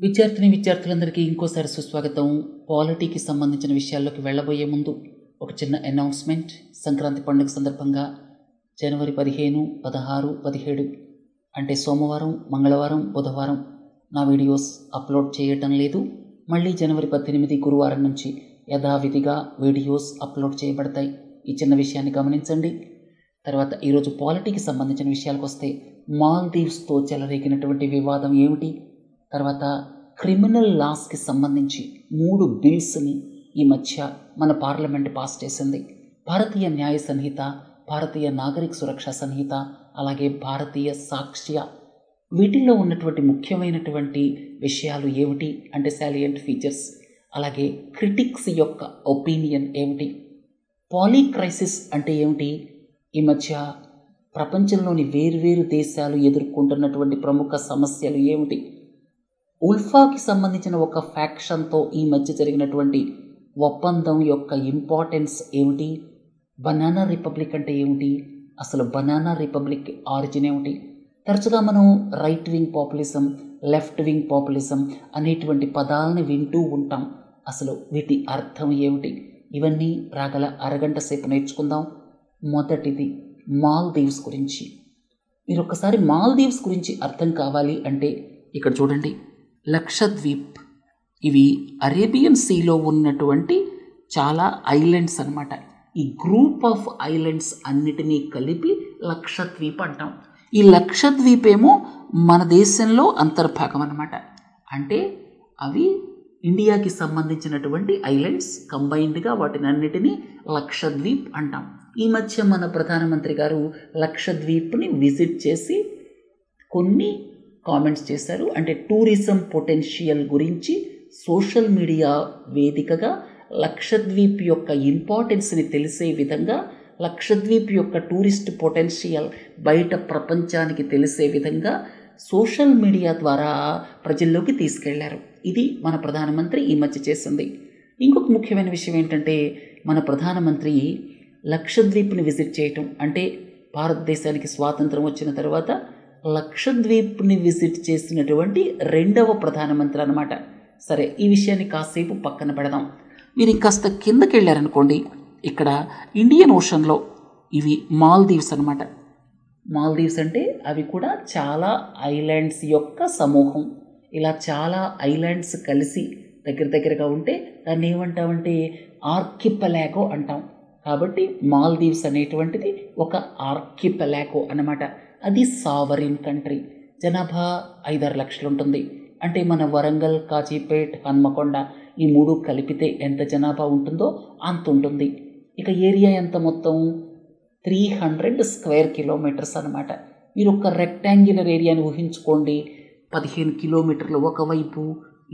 విద్యార్థులందరికీ ఇంకోసారి సుస్వాగతం. పాలిటీకి సంబంధించిన విషయాల్లోకి వెళ్ళబోయే ముందు ఒక చిన్న అనౌన్స్మెంట్. సంక్రాంతి పండుగ సందర్భంగా జనవరి 15, 16, 17 అంటే సోమవారం, మంగళవారం, బుధవారం నా వీడియోస్ అప్లోడ్ చేయటం లేదు. మళ్ళీ జనవరి 18 గురువారం నుంచి యథావిధిగా వీడియోస్ అప్లోడ్ చేయబడతాయి. ఈ చిన్న విషయాన్ని గమనించండి. తర్వాత ఈరోజు పాలిటీకి సంబంధించిన విషయాలకు వస్తే, మాల్దీవ్స్తో చెలరేగినటువంటి వివాదం ఏమిటి, తర్వాత క్రిమినల్ లాస్కి సంబంధించి 3 బిల్స్ని ఈ మధ్య మన పార్లమెంట్ పాస్ చేసింది. భారతీయ న్యాయ సంహిత, భారతీయ నాగరిక సురక్షా సంహిత, అలాగే భారతీయ సాక్ష్య, వీటిల్లో ఉన్నటువంటి ముఖ్యమైనటువంటి విషయాలు ఏమిటి అంటే సాలియంట్ ఫీచర్స్, అలాగే క్రిటిక్స్ యొక్క ఒపీనియన్ ఏమిటి, పాలీక్రైసిస్ అంటే ఏమిటి, ఈ మధ్య ప్రపంచంలోని వేర్వేరు దేశాలు ఎదుర్కొంటున్నటువంటి ప్రముఖ సమస్యలు ఏమిటి, ఉల్ఫాకి సంబంధించిన ఒక ఫ్యాక్షన్తో ఈ మధ్య జరిగినటువంటి ఒప్పందం యొక్క ఇంపార్టెన్స్ ఏమిటి, బనానా రిపబ్లిక్ అంటే ఏమిటి, అసలు బనానా రిపబ్లిక్ ఆరిజిన్ ఏమిటి. తరచుగా మనం right wing populism, left wing populism అనేటువంటి పదాలని వింటూ ఉంటాం. అసలు వీటి అర్థం ఏమిటి, ఇవన్నీ రాగల అరగంట సేపు నేర్చుకుందాం. మొదటిది మాల్దీవ్స్ గురించి. మీరు ఒక్కసారి మాల్దీవ్స్ గురించి అర్థం కావాలి అంటే ఇక్కడ చూడండి. లక్షద్వీప్, ఇవి అరేబియన్ సీలో ఉన్నటువంటి చాలా ఐలాండ్స్ అన్నమాట. ఈ గ్రూప్ ఆఫ్ ఐలాండ్స్ అన్నిటినీ కలిపి లక్షద్వీప్ అంటాం. ఈ లక్షద్వీప్ ఏమో మన దేశంలో అంతర్భాగం అన్నమాట. అంటే అవి ఇండియాకి సంబంధించినటువంటి ఐలాండ్స్, కంబైన్డ్గా వాటిని అన్నిటినీ లక్షద్వీప్ అంటాం. ఈ మధ్య మన ప్రధానమంత్రి గారు లక్షద్వీప్ని విజిట్ చేసి కొన్ని కామెంట్స్ చేశారు. అంటే టూరిజం పొటెన్షియల్ గురించి సోషల్ మీడియా వేదికగా లక్షద్వీప్ యొక్క ఇంపార్టెన్స్ని తెలిసే విధంగా, లక్షద్వీప్ యొక్క టూరిస్ట్ పొటెన్షియల్ బయట ప్రపంచానికి తెలిసే విధంగా సోషల్ మీడియా ద్వారా ప్రజల్లోకి తీసుకెళ్లారు. ఇది మన ప్రధానమంత్రి ఈ మధ్య చేసింది. ఇంకొక ముఖ్యమైన విషయం ఏంటంటే, మన ప్రధానమంత్రి లక్షద్వీప్ని విజిట్ చేయటం అంటే భారతదేశానికి స్వాతంత్రం వచ్చిన తర్వాత లక్షద్వీప్ని విజిట్ చేసినటువంటి 2వ ప్రధానమంత్రి అన్నమాట. సరే, ఈ విషయాన్ని కాసేపు పక్కన పెడదాం. మీరు ఇంకాస్త కిందకి వెళ్ళారనుకోండి, ఇక్కడ ఇండియన్ ఓషన్లో ఇవి మాల్దీవ్స్ అన్నమాట. మాల్దీవ్స్ అంటే అవి కూడా చాలా ఐలాండ్స్ యొక్క సమూహం. ఇలా చాలా ఐలాండ్స్ కలిసి దగ్గరగా ఉంటే దాన్ని ఏమంటామంటే ఆర్కిపెలాగో అంటాం. కాబట్టి మాల్దీవ్స్ అనేటువంటిది ఒక ఆర్కిపెలాగో అన్నమాట. అది సావరిన్ కంట్రీ. జనాభా 5-6 లక్షలు ఉంటుంది. అంటే మన వరంగల్, కాజీపేట్, హన్మకొండ ఈ 3 కలిపితే ఎంత జనాభా ఉంటుందో అంత ఉంటుంది. ఇక ఏరియా ఎంత మొత్తం 300 స్క్వేర్ కిలోమీటర్స్ అనమాట. మీరు ఒక రెక్టాంగులర్ ఏరియాని ఊహించుకోండి. 15 కిలోమీటర్లు ఒకవైపు,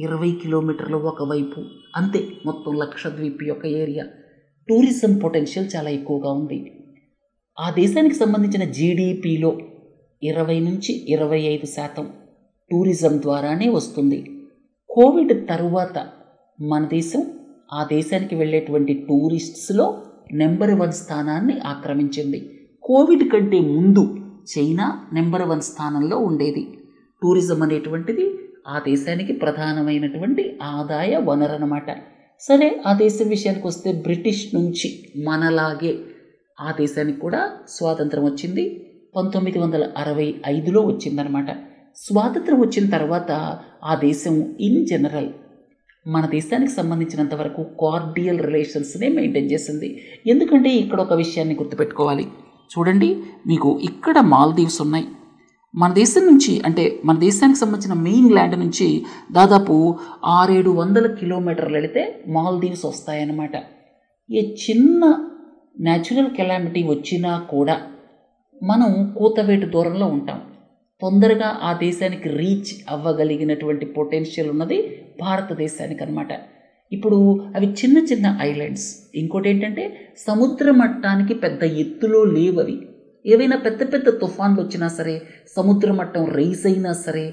20 కిలోమీటర్లు ఒకవైపు, అంతే మొత్తం లక్షద్వీప్ యొక్క ఏరియా. టూరిజం పొటెన్షియల్ చాలా ఎక్కువగా ఉంది. ఆ దేశానికి సంబంధించిన జీడిపిలో 20 నుంచి 25% టూరిజం ద్వారానే వస్తుంది. కోవిడ్ తరువాత మన దేశం ఆ దేశానికి వెళ్ళేటువంటి టూరిస్ట్స్లో నెంబర్ 1 స్థానాన్ని ఆక్రమించింది. కోవిడ్ కంటే ముందు చైనా నెంబర్ 1 స్థానంలో ఉండేది. టూరిజం అనేటువంటిది ఆ దేశానికి ప్రధానమైనటువంటి ఆదాయ వనరు అన్నమాట. సరే, ఆ దేశం విషయానికి వస్తే బ్రిటిష్ నుంచి మనలాగే ఆ దేశానికి కూడా స్వాతంత్రం వచ్చింది. 1965లో వచ్చిందనమాట. స్వాతంత్రం వచ్చిన తర్వాత ఆ దేశం ఇన్ జనరల్ మన దేశానికి సంబంధించినంత వరకు కార్డియల్ రిలేషన్స్నే మెయింటైన్ చేసింది. ఎందుకంటే ఇక్కడ ఒక విషయాన్ని గుర్తుపెట్టుకోవాలి. చూడండి, మీకు ఇక్కడ మాల్దీవ్స్ ఉన్నాయి. మన దేశం నుంచి అంటే మన దేశానికి సంబంధించిన మెయిన్ ల్యాండ్ నుంచి దాదాపు 600-700 కిలోమీటర్లు వెళితే మాల్దీవ్స్ వస్తాయన్నమాట. ఏ చిన్న న్యాచురల్ కెలామిటీ వచ్చినా కూడా మనం కూతవేటు దూరంలో ఉంటాం. తొందరగా ఆ దేశానికి రీచ్ అవ్వగలిగినటువంటి పొటెన్షియల్ ఉన్నది భారతదేశానికి అనమాట. ఇప్పుడు అవి చిన్న చిన్న ఐలాండ్స్. ఇంకోటి ఏంటంటే సముద్ర మట్టానికి పెద్ద ఎత్తులో లేవు అవి. ఏవైనా పెద్ద తుఫాన్లు వచ్చినా సరే, సముద్ర మట్టం రైజ్ అయినా సరే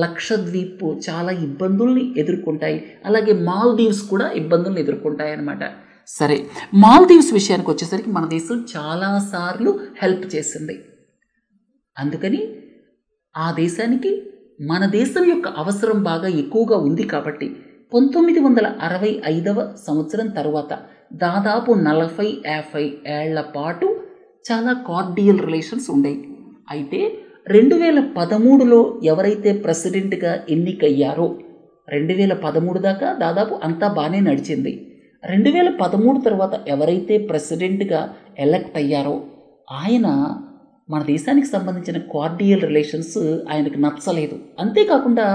లక్షద్వీప్ చాలా ఇబ్బందుల్ని ఎదుర్కొంటాయి. అలాగే మాల్దీవ్స్ కూడా ఇబ్బందులను ఎదుర్కొంటాయి అన్నమాట. సరే, మాల్దీవ్స్ విషయానికి వచ్చేసరికి మన దేశం చాలాసార్లు హెల్ప్ చేసింది. అందుకని ఆ దేశానికి మన దేశం యొక్క అవసరం బాగా ఎక్కువగా ఉంది కాబట్టి 1965వ సంవత్సరం తర్వాత దాదాపు 40-50 ఏళ్ల పాటు చాలా కార్డియల్ రిలేషన్స్ ఉండేవి. అయితే 2013లో ఎవరైతే ప్రెసిడెంట్గా ఎన్నికయ్యారో 2013 దాకా దాదాపు అంతా బాగానే నడిచింది. 2013 తర్వాత ఎవరైతే ప్రెసిడెంట్గా ఎలక్ట్ అయ్యారో ఆయన మన దేశానికి సంబంధించిన కార్డియల్ రిలేషన్స్ ఆయనకు నచ్చలేదు. అంతేకాకుండా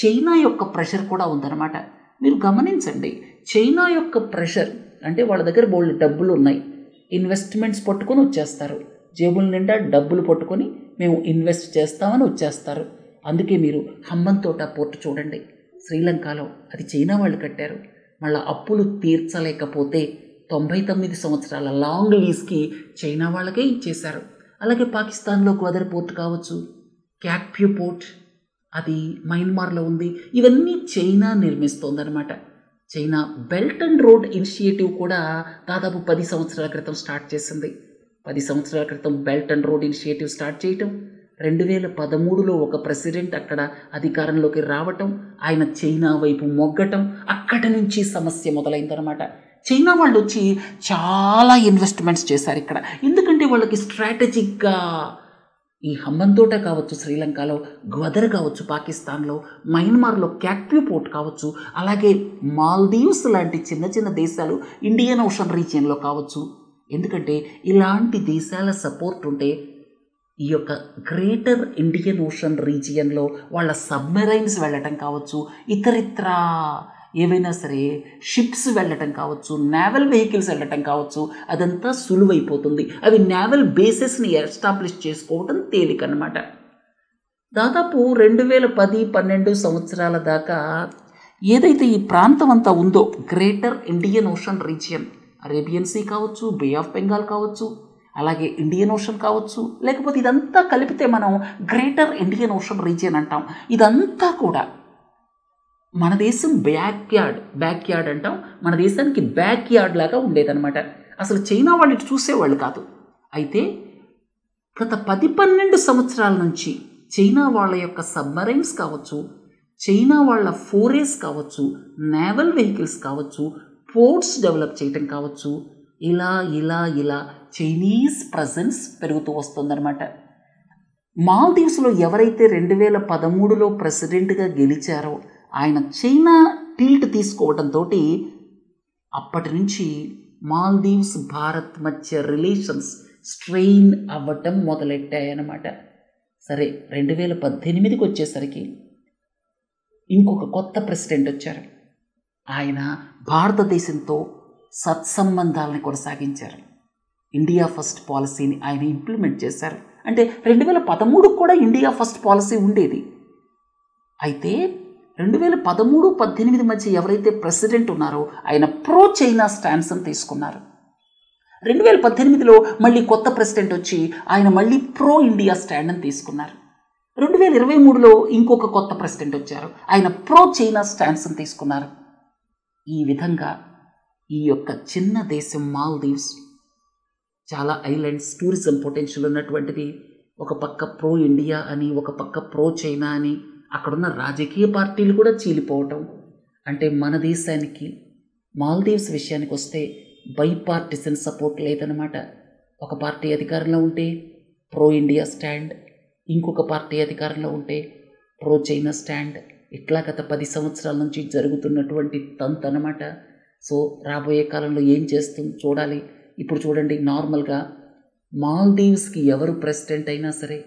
చైనా యొక్క ప్రెషర్ కూడా ఉందన్నమాట. మీరు గమనించండి, చైనా యొక్క ప్రెషర్ అంటే వాళ్ళ దగ్గర బోల్డ్ డబ్బులు ఉన్నాయి, ఇన్వెస్ట్మెంట్స్ పట్టుకొని వచ్చేస్తారు, జేబుల నిండా డబ్బులు పట్టుకొని మేము ఇన్వెస్ట్ చేస్తామని వచ్చేస్తారు. అందుకే మీరు హంబంతోట పోర్టు చూడండి, శ్రీలంకలో అది చైనా వాళ్ళు కట్టారు. మళ్ళీ అప్పులు తీర్చలేకపోతే 99 సంవత్సరాల లాంగ్ లీజ్కి చైనా వాళ్ళకే ఇచ్చేశారు. అలాగే పాకిస్తాన్లో గ్వాదర్ పోర్ట్ కావచ్చు, క్యాక్ప్యూ పోర్ట్ అది మయన్మార్లో ఉంది. ఇవన్నీ చైనా నిర్మిస్తోందనమాట. China belt and road initiative కూడా దాదాపు 10 సంవత్సరాల క్రితం స్టార్ట్ చేసింది. 10 సంవత్సరాల క్రితం belt and road initiative start చేయటం, 2013లో ఒక ప్రెసిడెంట్ అక్కడ అధికారంలోకి రావటం, ఆయన చైనా వైపు మొగ్గటం, అక్కడి నుంచి సమస్య మొదలైందనమాట. చైనా వాళ్ళు వచ్చి చాలా ఇన్వెస్ట్మెంట్స్ చేశారు ఇక్కడ. ఎందుకంటే వాళ్ళకి స్ట్రాటజిక్గా ఈ హంబంతోట కావచ్చు శ్రీలంకలో, గ్వదర్ కావచ్చు పాకిస్తాన్లో, మయన్మార్లో క్యాక్ప్యూ పోర్ట్ కావచ్చు, అలాగే మాల్దీవ్స్ లాంటి చిన్న చిన్న దేశాలు ఇండియన్ ఓషన్ రీజియన్లో కావచ్చు. ఎందుకంటే ఇలాంటి దేశాల సపోర్ట్ ఉంటే ఈ యొక్క గ్రేటర్ ఇండియన్ ఓషన్ రీజియన్లో వాళ్ళ సబ్మెరైన్స్ వెళ్ళటం కావచ్చు, ఇతరిత్ర ఏవైనా సరే షిప్స్ వెళ్ళటం కావచ్చు, నేవల్ వెహికల్స్ వెళ్ళటం కావచ్చు, అదంతా సులువైపోతుంది. అవి నేవల్ బేసెస్ని ఎస్టాబ్లిష్ చేసుకోవడం తేలికన్నమాట. దాదాపు 2010-12 సంవత్సరాల దాకా ఏదైతే ఈ ప్రాంతం అంతా ఉందో greater Indian ocean region, Arabian sea కావచ్చు, బే ఆఫ్ బెంగాల్ కావచ్చు, అలాగే ఇండియన్ ఓషన్ కావచ్చు, లేకపోతే ఇదంతా కలిపితే మనం గ్రేటర్ ఇండియన్ ఓషన్ రీజియన్ అంటాం. ఇదంతా కూడా మన దేశం బ్యాక్ యార్డ్ అంటాం. మన దేశానికి బ్యాక్ యార్డ్ లాగా ఉండేదన్నమాట. అసలు చైనా వాళ్ళు ఇటు చూసేవాళ్ళు కాదు. అయితే గత 10-12 సంవత్సరాల నుంచి చైనా వాళ్ళ యొక్క సబ్మరైన్స్ కావచ్చు, చైనా వాళ్ళ ఫోరేస్ కావచ్చు, నేవల్ వెహికల్స్ కావచ్చు, పోర్ట్స్ డెవలప్ చేయటం కావచ్చు, ఇలా చైనీస్ ప్రజెన్స్ పెరుగుతూ వస్తుందన్నమాట. మాల్దీవ్స్లో ఎవరైతే 2013లో ప్రెసిడెంట్గా గెలిచారో ఆయన చైనా టిల్ట్ తీసుకోవడంతో అప్పటి నుంచి మాల్దీవ్స్ భారత్ మధ్య రిలేషన్స్ స్ట్రెయిన్ అవ్వటం మొదలెట్టాయన్నమాట. సరే, 2018కి వచ్చేసరికి ఇంకొక కొత్త ప్రెసిడెంట్ వచ్చారు. ఆయన భారతదేశంతో సత్సంబంధాలను కొనసాగించారు. ఇండియా ఫస్ట్ పాలసీని ఆయన ఇంప్లిమెంట్ చేశారు. అంటే 2013 కూడా ఇండియా ఫస్ట్ పాలసీ ఉండేది. అయితే 2013-18 మధ్య ఎవరైతే ప్రెసిడెంట్ ఉన్నారో ఆయన ప్రో చైనా స్టాన్స్ని తీసుకున్నారు. 2018లో మళ్ళీ కొత్త ప్రెసిడెంట్ వచ్చి ఆయన మళ్ళీ ప్రో ఇండియా స్టాండ్ని తీసుకున్నారు. 2023లో ఇంకొక కొత్త ప్రెసిడెంట్ వచ్చారు, ఆయన ప్రో చైనా స్టాన్స్ని తీసుకున్నారు. ఈ విధంగా ఈ యొక్క చిన్న దేశం మాల్దీవ్స్ చాలా ఐలాండ్స్, టూరిజం పొటెన్షియల్ ఉన్నటువంటిది. ఒక పక్క ప్రో ఇండియా అని, ఒక పక్క ప్రో చైనా అని, అక్కడున్న రాజకీయ పార్టీలు కూడా చీలిపోవటం. అంటే మన దేశానికి మాల్దీవ్స్ విషయానికి వస్తే బైపార్టిసన్ సపోర్ట్ లేదన్నమాట. ఒక పార్టీ అధికారంలో ఉంటే ప్రో ఇండియా స్టాండ్, ఇంకొక పార్టీ అధికారంలో ఉంటే ప్రో చైనా స్టాండ్. ఇట్లా గత 10 సంవత్సరాల నుంచి జరుగుతున్నటువంటి తంతు అన్నమాట. సో రాబోయే కాలంలో ఏం చేస్తుందో చూడాలి. ఇప్పుడు చూడండి, నార్మల్గా మాల్దీవ్స్కి ఎవరు ప్రెసిడెంట్ అయినా సరే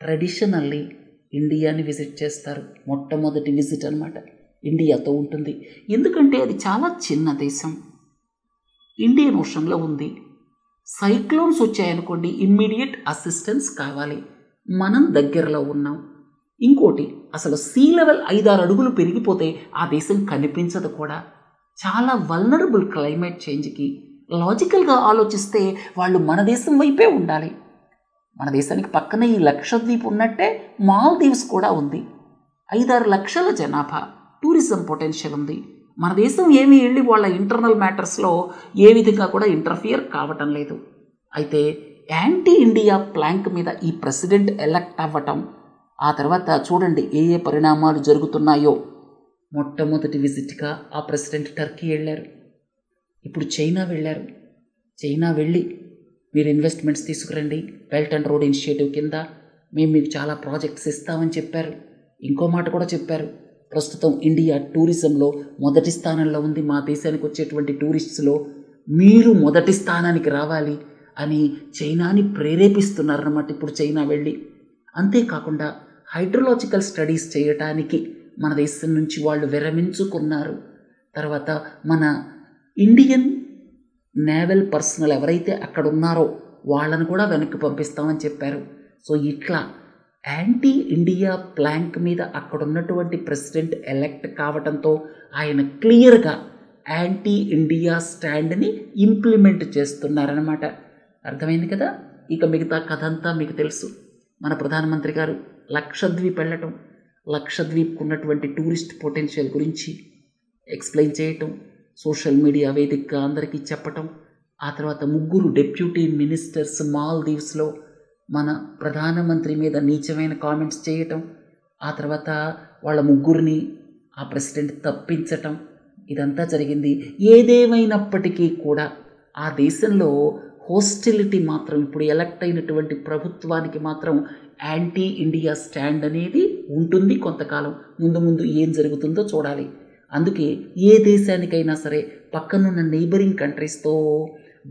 ట్రెడిషనల్లీ ఇండియాని విజిట్ చేస్తారు. మొట్టమొదటి విజిట్ అన్నమాట ఇండియాతో ఉంటుంది. ఎందుకంటే అది చాలా చిన్న దేశం, ఇండియన్ ఓషన్లో ఉంది. సైక్లోన్స్ వచ్చాయనుకోండి, ఇమ్మీడియట్ అసిస్టెన్స్ కావాలి. మనం దగ్గరలో ఉన్నాం. ఇంకోటి, అసలు సీ లెవెల్ 5-6 అడుగులు పెరిగిపోతే ఆ దేశం కనిపించదు కూడా. చాలా వల్నరబుల్ క్లైమేట్ చేంజ్కి. లాజికల్గా ఆలోచిస్తే వాళ్ళు మన దేశం వైపే ఉండాలి. మన దేశానికి పక్కనే ఈ లక్షద్వీప్ ఉన్నట్టే మాల్దీవ్స్ కూడా ఉంది. 5-6 లక్షల జనాభా, టూరిజం పొటెన్షియల్ ఉంది. మన దేశం ఏమీ వెళ్ళి వాళ్ళ ఇంటర్నల్ మ్యాటర్స్లో ఏ విధంగా కూడా ఇంటర్ఫియర్ కావటం లేదు. అయితే యాంటీ ఇండియా ప్లాంక్ మీద ఈ ప్రెసిడెంట్ ఎలక్ట్ అవ్వటం ఆ తర్వాత చూడండి ఏ పరిణామాలు జరుగుతున్నాయో. మొట్టమొదటి విజిట్గా ఆ ప్రెసిడెంట్ టర్కీ వెళ్ళారు. ఇప్పుడు చైనా వెళ్ళారు. చైనా వెళ్ళి మీరు ఇన్వెస్ట్మెంట్స్ తీసుకురండి, బెల్ట్ అండ్ రోడ్ ఇనిషియేటివ్ కింద మేము మీకు చాలా ప్రాజెక్ట్స్ ఇస్తామని చెప్పారు. ఇంకో మాట కూడా చెప్పారు, ప్రస్తుతం ఇండియా టూరిజంలో మొదటి స్థానంలో ఉంది, మా దేశానికి వచ్చేటువంటి టూరిస్ట్స్లో మీరు మొదటి స్థానానికి రావాలి అని చైనాని ప్రేరేపిస్తున్నారన్నమాట ఇప్పుడు చైనా వెళ్ళి. అంతేకాకుండా హైడ్రోలాజికల్ స్టడీస్ చేయటానికి మన దేశం నుంచి వాళ్ళు విరమించుకున్నారు. తర్వాత మన ఇండియన్ నేవల్ పర్సనల్ ఎవరైతే అక్కడ ఉన్నారో వాళ్ళను కూడా వెనక్కి పంపిస్తామని చెప్పారు. సో ఇట్లా యాంటీ ఇండియా ప్లాంక్ మీద అక్కడ ఉన్నటువంటి ప్రెసిడెంట్ ఎలెక్ట్ కావడంతో ఆయన క్లియర్గా యాంటీ ఇండియా స్టాండ్ని ఇంప్లిమెంట్ చేస్తున్నారన్నమాట. అర్థమైంది కదా. ఇక మిగతా కథ అంతా మీకు తెలుసు. మన ప్రధానమంత్రి గారు లక్షద్వీప్ వెళ్ళటం, లక్షద్వీప్కు ఉన్నటువంటి టూరిస్ట్ పొటెన్షియల్ గురించి ఎక్స్ప్లెయిన్ చేయటం, సోషల్ మీడియా వేదికగా అందరికీ చెప్పటం, ఆ తర్వాత 3 డెప్యూటీ మినిస్టర్స్ మాల్దీవ్స్లో మన ప్రధానమంత్రి మీద నీచమైన కామెంట్స్ చేయటం, ఆ తర్వాత వాళ్ళ 3 ఆ ప్రెసిడెంట్ తప్పించటం, ఇదంతా జరిగింది. ఏదేమైనప్పటికీ కూడా ఆ దేశంలో హోస్టిలిటీ మాత్రం ఇప్పుడు ఎలక్ట్ అయినటువంటి ప్రభుత్వానికి మాత్రం యాంటీ ఇండియా స్టాండ్ అనేది ఉంటుంది కొంతకాలం. ముందు ఏం జరుగుతుందో చూడాలి. అందుకే ఏ దేశానికైనా సరే పక్కనున్న నైబరింగ్ కంట్రీస్తో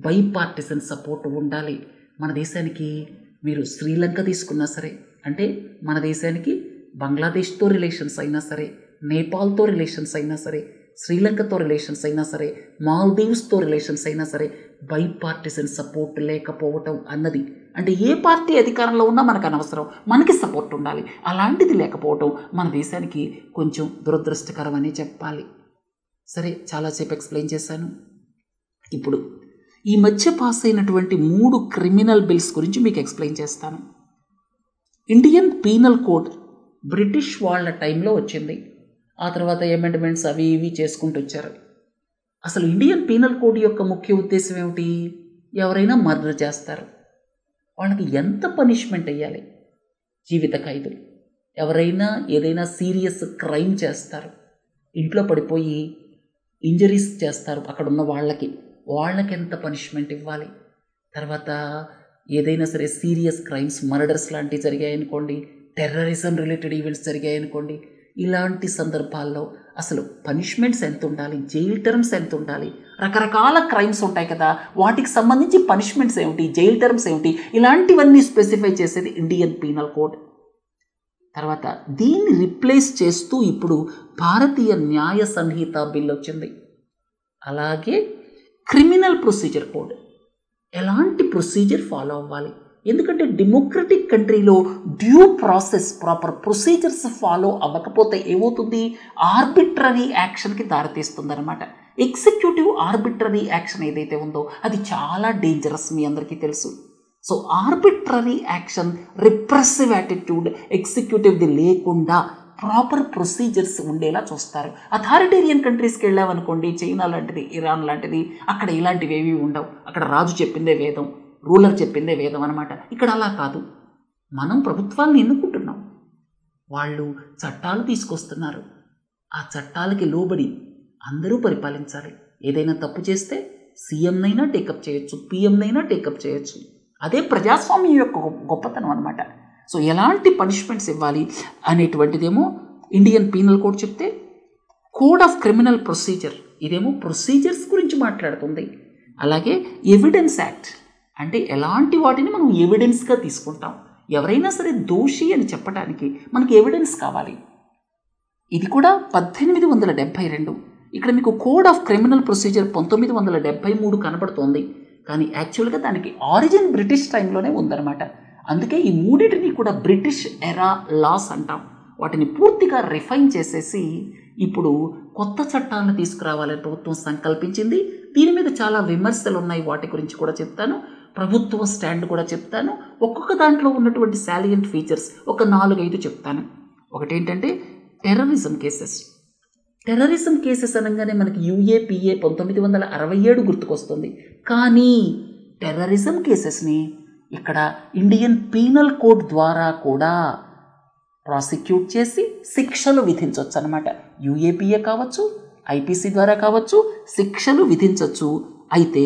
బైపార్టిసన్ సపోర్ట్ ఉండాలి. మన దేశానికి మీరు శ్రీలంక తీసుకున్నా సరే, అంటే మన దేశానికి బంగ్లాదేశ్తో రిలేషన్స్ అయినా సరే, నేపాల్తో రిలేషన్స్ అయినా సరే, శ్రీలంకతో రిలేషన్స్ అయినా సరే, మాల్దీవ్స్తో రిలేషన్స్ అయినా సరే, బైపార్టిసన్ సపోర్ట్ లేకపోవటం అన్నది, అంటే ఏ పార్టీ అధికారంలో ఉన్నా మనకు అనవసరం, మనకి సపోర్ట్ ఉండాలి. అలాంటిది లేకపోవటం మన దేశానికి కొంచెం దురదృష్టకరం అని చెప్పాలి. సరే, చాలాసేపు ఎక్స్ప్లెయిన్ చేశాను. ఇప్పుడు ఈ మధ్య పాస్ అయినటువంటి 3 క్రిమినల్ బిల్స్ గురించి మీకు ఎక్స్ప్లెయిన్ చేస్తాను. ఇండియన్ పీనల్ కోడ్ బ్రిటిష్ వాళ్ళ టైంలో వచ్చింది. ఆ తర్వాత అమెండ్మెంట్స్ అవి ఇవి చేసుకుంటూ వచ్చారు. అసలు ఇండియన్ పీనల్ కోడ్ యొక్క ముఖ్య ఉద్దేశం ఏమిటి? ఎవరైనా మర్డర్ చేస్తారు, వాళ్ళకి ఎంత పనిష్మెంట్ అయ్యాలి? జీవిత ఖైదు. ఎవరైనా ఏదైనా సీరియస్ క్రైమ్ చేస్తారు, ఇంట్లో పడిపోయి ఇంజరీస్ చేస్తారు అక్కడ ఉన్న వాళ్ళకి ఎంత పనిష్మెంట్ ఇవ్వాలి? తర్వాత ఏదైనా సరే సీరియస్ క్రైమ్స్, మర్డర్స్ లాంటివి జరిగాయనుకోండి, టెర్రరిజం రిలేటెడ్ ఈవెంట్స్ జరిగాయనుకోండి, ఇలాంటి సందర్భాల్లో అసలు పనిష్మెంట్స్ ఎంత ఉండాలి, జైల్ టర్మ్స్ ఎంత ఉండాలి, రకరకాల క్రైమ్స్ ఉంటాయి కదా, వాటికి సంబంధించి పనిష్మెంట్స్ ఏమిటి, జైల్ టర్మ్స్ ఏమిటి, ఇలాంటివన్నీ స్పెసిఫై చేసేది ఇండియన్ పీనల్ కోడ్. తర్వాత దీన్ని రిప్లేస్ చేస్తూ ఇప్పుడు భారతీయ న్యాయ సంహిత బిల్ వచ్చింది. అలాగే క్రిమినల్ ప్రొసీజర్ కోడ్, ఎలాంటి ప్రొసీజర్ ఫాలో అవ్వాలి? ఎందుకంటే డెమోక్రటిక్ కంట్రీలో due process, proper procedures follow అవ్వకపోతే ఏమవుతుంది? ఆర్బిట్రరీ యాక్షన్కి దారితీస్తుంది అనమాట. ఎగ్జిక్యూటివ్ ఆర్బిట్రరీ యాక్షన్ ఏదైతే ఉందో అది చాలా డేంజరస్, మీ అందరికీ తెలుసు. So arbitrary action, repressive attitude ఎగ్జిక్యూటివ్ది లేకుండా ప్రాపర్ ప్రొసీజర్స్ ఉండేలా చూస్తారు. అథారిటేరియన్ కంట్రీస్కి వెళ్ళామనుకోండి, చైనా లాంటిది, ఇరాన్ లాంటిది, అక్కడ ఇలాంటివి ఏవి ఉండవు. అక్కడ రాజు చెప్పిందే వేదం, రూలర్ చెప్పిందే వేదం అనమాట. ఇక్కడ అలా కాదు. మనం ప్రభుత్వాలను ఎన్నుకుంటున్నాం, వాళ్ళు చట్టాలు తీసుకొస్తున్నారు, ఆ చట్టాలకి లోబడి అందరూ పరిపాలించాలి. ఏదైనా తప్పు చేస్తే సీఎంనైనా టేకప్ చేయొచ్చు, పీఎంనైనా టేకప్ చేయొచ్చు. అదే ప్రజాస్వామ్యం యొక్క గొప్పతనం అనమాట. సో ఎలాంటి పనిష్మెంట్స్ ఇవ్వాలి అనేటువంటిదేమో ఇండియన్ పీనల్ కోడ్ చెప్తే, కోడ్ ఆఫ్ క్రిమినల్ ప్రొసీజర్ ఇదేమో ప్రొసీజర్స్ గురించి మాట్లాడుతుంది. అలాగే ఎవిడెన్స్ యాక్ట్ అంటే ఎలాంటి వాటిని మనం ఎవిడెన్స్గా తీసుకుంటాం. ఎవరైనా సరే దోషి అని చెప్పడానికి మనకి ఎవిడెన్స్ కావాలి. ఇది కూడా 1872. ఇక్కడ మీకు కోడ్ ఆఫ్ క్రిమినల్ ప్రొసీజర్ 1973 కనబడుతోంది, కానీ యాక్చువల్గా దానికి ఆరిజిన్ బ్రిటిష్ టైంలోనే ఉందన్నమాట. అందుకే ఈ 3 కూడా బ్రిటిష్ ఎరా లాస్ అంటాం. వాటిని పూర్తిగా రిఫైన్ చేసేసి ఇప్పుడు కొత్త చట్టాలను తీసుకురావాలని ప్రభుత్వం సంకల్పించింది. దీని మీద చాలా విమర్శలు ఉన్నాయి, వాటి గురించి కూడా చెప్తాను. ప్రభుత్వ స్టాండ్ కూడా చెప్తాను. ఒక్కొక్క దాంట్లో ఉన్నటువంటి సాలియంట్ ఫీచర్స్ ఒక 4-5 చెప్తాను. ఒకటేంటంటే టెర్రరిజం కేసెస్. టెర్రరిజం కేసెస్ అనగానే మనకి యుఏపిఏ 1967 గుర్తుకొస్తుంది, కానీ టెర్రరిజం కేసెస్ని ఇక్కడ ఇండియన్ పీనల్ కోడ్ ద్వారా కూడా ప్రాసిక్యూట్ చేసి శిక్షలు విధించవచ్చు అనమాట. యూఏపీఏ కావచ్చు, ఐపీసీ ద్వారా కావచ్చు, శిక్షలు విధించవచ్చు. అయితే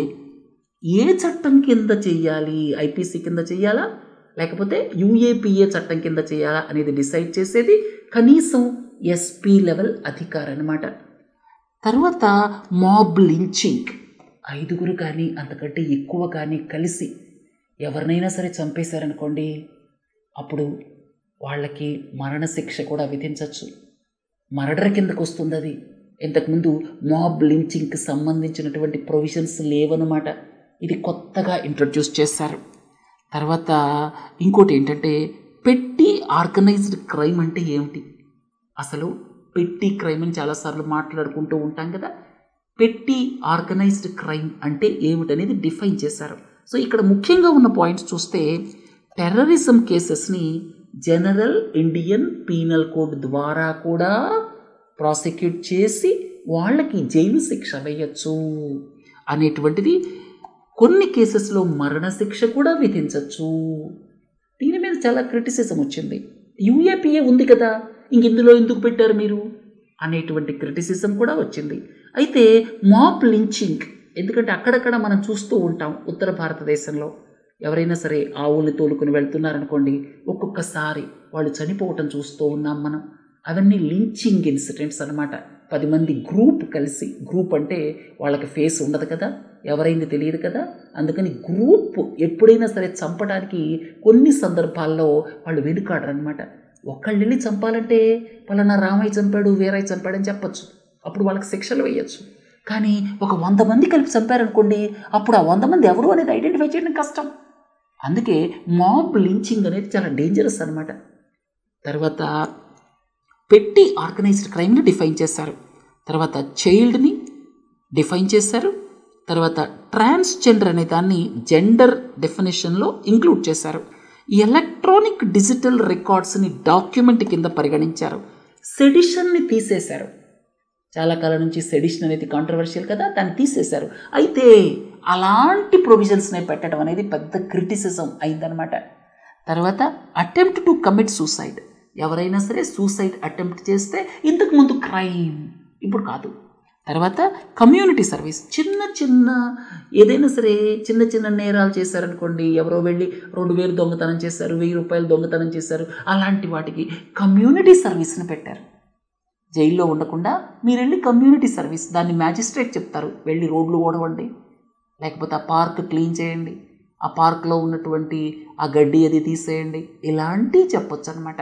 ఏ చట్టం కింద చేయాలి, ఐపీసీ కింద చేయాలా లేకపోతే యూఏపీఏ చట్టం కింద చేయాలా అనేది డిసైడ్ చేసేది కనీసం ఎస్పీ లెవెల్ అధికారి అనమాట. తర్వాత మాబ్ లించింగ్, 5 కానీ అంతకంటే ఎక్కువ కానీ కలిసి ఎవరినైనా సరే చంపేశారనుకోండి, అప్పుడు వాళ్ళకి మరణశిక్ష కూడా విధించవచ్చు. మర్డర్ కిందకు వస్తుంది అది. ఇంతకుముందు మాబ్ లించింగ్కి సంబంధించినటువంటి ప్రొవిజన్స్ లేవన్నమాట. ఇది కొత్తగా ఇంట్రడ్యూస్ చేశారు. తర్వాత ఇంకోటి ఏంటంటే పెట్టి ఆర్గనైజ్డ్ క్రైమ్ అంటే ఏమిటి? అసలు పెట్టి క్రైమ్ అని చాలాసార్లు మాట్లాడుకుంటూ ఉంటాం కదా. పెట్టి ఆర్గనైజ్డ్ క్రైమ్ అంటే ఏమిటనేది డిఫైన్ చేశారు. సో ఇక్కడ ముఖ్యంగా ఉన్న పాయింట్స్ చూస్తే టెర్రరిజం కేసెస్ని జనరల్ ఇండియన్ పీనల్ కోడ్ ద్వారా కూడా ప్రాసిక్యూట్ చేసి వాళ్ళకి జైలు శిక్ష వేయచ్చు అనేటువంటిది. కొన్ని కేసెస్లో మరణశిక్ష కూడా విధించవచ్చు. దీని మీద చాలా క్రిటిసిజం వచ్చింది. యూఏపీఏ ఉంది కదా, ఇందులో ఎందుకు పెట్టారు మీరు అనేటువంటి క్రిటిసిజం కూడా వచ్చింది. అయితే మాబ్ లించింగ్, ఎందుకంటే అక్కడక్కడ మనం చూస్తూ ఉంటాం ఉత్తర భారతదేశంలో ఎవరైనా సరే ఆవుల్ని తోలుకుని వెళ్తున్నారనుకోండి, ఒక్కొక్కసారి వాళ్ళు చనిపోవటం చూస్తూ ఉన్నాం మనం. అవన్నీ లించింగ్ ఇన్సిడెంట్స్ అనమాట. 10 మంది గ్రూప్ కలిసి, గ్రూప్ అంటే వాళ్ళకి ఫేస్ ఉండదు కదా, ఎవరైంది తెలియదు కదా, అందుకని గ్రూప్ ఎప్పుడైనా సరే చంపడానికి కొన్ని సందర్భాల్లో వాళ్ళు వెనుకాడరు అనమాట. ఒక్కళ్ళు వెళ్ళి చంపాలంటే పలానా రామయ్య చంపాడు, వీరయ్య చంపాడని చెప్పచ్చు, అప్పుడు వాళ్ళకి శిక్షలు వేయచ్చు. కానీ ఒక 100 మంది కలిపి చంపారనుకోండి, అప్పుడు ఆ 100 మంది ఎవరు అనేది ఐడెంటిఫై చేయడం కష్టం. అందుకే మాబ్ లించింగ్ అనేది చాలా డేంజరస్ అనమాట. తర్వాత పెట్టి ఆర్గనైజ్డ్ క్రైమ్ని డిఫైన్ చేశారు. తర్వాత చైల్డ్ని డిఫైన్ చేశారు. తర్వాత ట్రాన్స్జెండర్ అనే దాన్ని జెండర్ డెఫినేషన్లో ఇంక్లూడ్ చేశారు. ఈ ఎలక్ట్రానిక్ డిజిటల్ రికార్డ్స్ని డాక్యుమెంట్ కింద పరిగణించారు. సెడిషన్ని తీసేశారు. చాలా కాలం నుంచి సెడిషన్ అనేది కాంట్రవర్షియల్ కదా, దాన్ని తీసేశారు. అయితే అలాంటి ప్రొవిజన్స్ని పెట్టడం అనేది పెద్ద క్రిటిసిజం అయిందనమాట. తర్వాత అటెంప్ట్ టు కమిట్ సూసైడ్, ఎవరైనా సరే సూసైడ్ అటెంప్ట్ చేస్తే ఇంతకుముందు క్రైమ్, ఇప్పుడు కాదు. తర్వాత కమ్యూనిటీ సర్వీస్, ఏదైనా సరే చిన్న చిన్న నేరాలు చేశారనుకోండి, ఎవరో వెళ్ళి 2000 దొంగతనం చేశారు, 1000 రూపాయలు దొంగతనం చేశారు, అలాంటి వాటికి కమ్యూనిటీ సర్వీస్ని పెట్టారు. జైల్లో ఉండకుండా మీరు వెళ్ళి కమ్యూనిటీ సర్వీస్, దాన్ని మ్యాజిస్ట్రేట్ చెప్తారు, వెళ్ళి రోడ్లు ఓడవండి, లేకపోతే ఆ పార్క్ క్లీన్ చేయండి, ఆ పార్క్లో ఉన్నటువంటి ఆ గడ్డి అది తీసేయండి, ఇలాంటివి చెప్పొచ్చు అనమాట.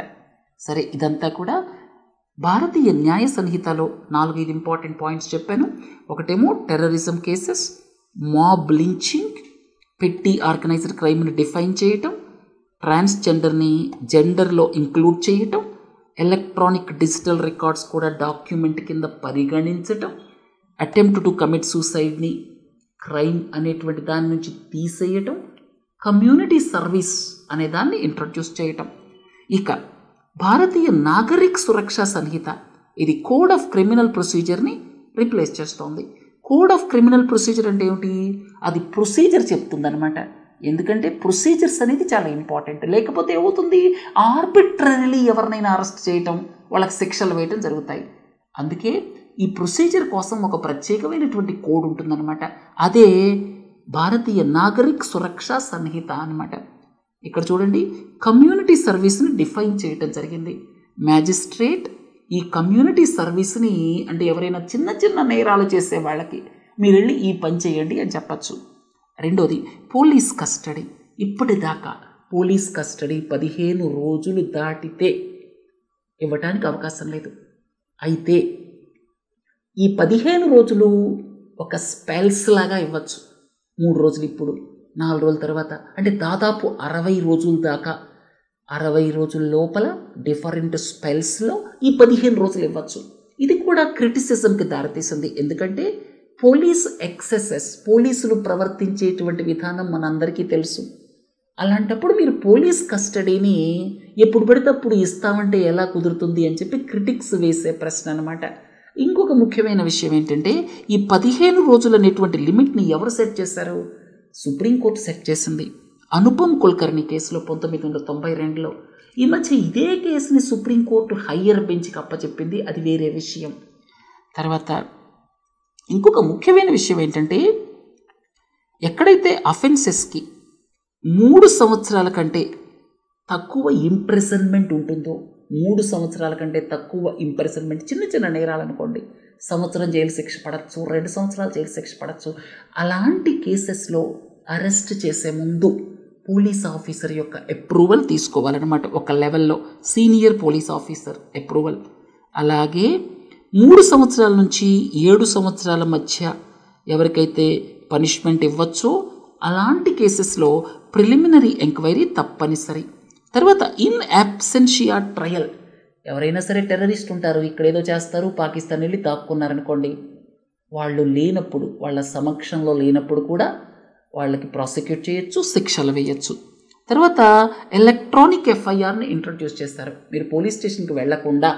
సరే, ఇదంతా కూడా భారతీయ న్యాయ సంహితలో 4-5 ఇంపార్టెంట్ పాయింట్స్ చెప్పాను. ఒకటేమో టెర్రరిజం కేసెస్, మాబ్ లించింగ్, పెట్టి ఆర్గనైజ్డ్ క్రైమ్ని డిఫైన్ చేయటం, ట్రాన్స్జెండర్ని జెండర్లో ఇంక్లూడ్ చేయటం, ఎలక్ట్రానిక్ డిజిటల్ రికార్డ్స్ కూడా డాక్యుమెంట్ కింద పరిగణించటం, అటెంప్ట్ టు కమిట్ సూసైడ్ని క్రైమ్ అనేటువంటి దాని నుంచి తీసేయటం, కమ్యూనిటీ సర్వీస్ అనే దాన్ని ఇంట్రడ్యూస్ చేయటం. ఇక భారతీయ నాగరిక్ సురక్షా సంహిత, ఇది కోడ్ ఆఫ్ క్రిమినల్ ప్రొసీజర్ని రిప్లేస్ చేస్తోంది. కోడ్ ఆఫ్ క్రిమినల్ ప్రొసీజర్ అంటే ఏమిటి? అది ప్రొసీజర్ చెప్తుందనమాట. ఎందుకంటే ప్రొసీజర్స్ అనేది చాలా ఇంపార్టెంట్. లేకపోతే ఏమవుతుంది, ఆర్బిట్రరీలీ ఎవరినైనా అరెస్ట్ చేయటం, వాళ్ళకి శిక్షలు వేయటం జరుగుతాయి. అందుకే ఈ ప్రొసీజర్ కోసం ఒక ప్రత్యేకమైనటువంటి కోడ్ ఉంటుందన్నమాట. అదే భారతీయ నాగరిక్ సురక్షా సంహిత అనమాట. ఇక్కడ చూడండి, కమ్యూనిటీ సర్వీస్ని డిఫైన్ చేయటం జరిగింది. మ్యాజిస్ట్రేట్ ఈ కమ్యూనిటీ సర్వీస్ని, అంటే ఎవరైనా చిన్న చిన్న నేరాలు చేసే వాళ్ళకి మీరు వెళ్ళి ఈ పని చేయండి అని చెప్పచ్చు. రెండోది పోలీస్ కస్టడీ. ఇప్పటిదాకా పోలీస్ కస్టడీ 15 రోజులు దాటితే ఇవ్వటానికి అవకాశం లేదు. అయితే ఈ 15 రోజులు ఒక స్పెల్స్ లాగా ఇవ్వచ్చు. 3 రోజులు ఇప్పుడు, 4 రోజుల తర్వాత, అంటే దాదాపు 60 రోజుల దాకా, 60 రోజుల లోపల డిఫరెంట్ స్పెల్స్లో ఈ 15 రోజులు ఇవ్వచ్చు. ఇది కూడా క్రిటిసిజంకి దారితీసింది. ఎందుకంటే పోలీస్ ఎక్సెసెస్, పోలీసులు ప్రవర్తించేటువంటి విధానం మనందరికీ తెలుసు. అలాంటప్పుడు మీరు పోలీస్ కస్టడీని ఎప్పుడు పడితే అప్పుడు ఇస్తామంటే ఎలా కుదురుతుంది అని చెప్పి క్రిటిక్స్ వేసే ప్రశ్న అనమాట. ఇంకొక ముఖ్యమైన విషయం ఏంటంటే, ఈ 15 రోజులు అనేటువంటి లిమిట్ని ఎవరు సెట్ చేశారు? సుప్రీంకోర్టు సెట్ చేసింది. అనుపమ్ కుల్కర్ణి కేసులో 1992లో ఈ మధ్య ఇదే కేసుని సుప్రీంకోర్టు హయ్యర్ బెంచ్కి అప్పచెప్పింది, అది వేరే విషయం. తర్వాత ఇంకొక ముఖ్యమైన విషయం ఏంటంటే, ఎక్కడైతే అఫెన్సెస్కి 3 సంవత్సరాల కంటే తక్కువ ఇంప్రెసన్మెంట్ ఉంటుందో, 3 సంవత్సరాల కంటే తక్కువ ఇంప్రెసన్మెంట్, చిన్న చిన్న నేరాలనుకోండి, సంవత్సరం జైలు శిక్ష పడవచ్చు, 2 సంవత్సరాలు జైలు శిక్ష పడవచ్చు, అలాంటి కేసెస్లో అరెస్ట్ చేసే ముందు పోలీస్ ఆఫీసర్ యొక్క అప్రూవల్ తీసుకోవాలన్నమాట. ఒక లెవెల్లో సీనియర్ పోలీస్ ఆఫీసర్ అప్రూవల్. అలాగే 3 సంవత్సరాల నుంచి 7 సంవత్సరాల మధ్య ఎవరికైతే పనిష్మెంట్ ఇవ్వచ్చో అలాంటి కేసెస్లో ప్రిలిమినరీ ఎంక్వైరీ తప్పనిసరి. తర్వాత ఇన్ అబ్సెన్షియా ట్రయల్, ఎవరైనా సరే టెర్రరిస్ట్ ఉంటారు, ఇక్కడేదో చేస్తారు, పాకిస్తాన్ వెళ్ళి దాక్కున్నారనుకోండి, వాళ్ళు లేనప్పుడు, వాళ్ళ సమక్షంలో లేనప్పుడు కూడా వాళ్ళకి ప్రాసిక్యూట్ చేయొచ్చు, శిక్షలు వేయచ్చు. తర్వాత ఎలక్ట్రానిక్ ఎఫ్ఐఆర్ని ఇంట్రడ్యూస్ చేస్తారు. మీరు పోలీస్ స్టేషన్కి వెళ్లకుండా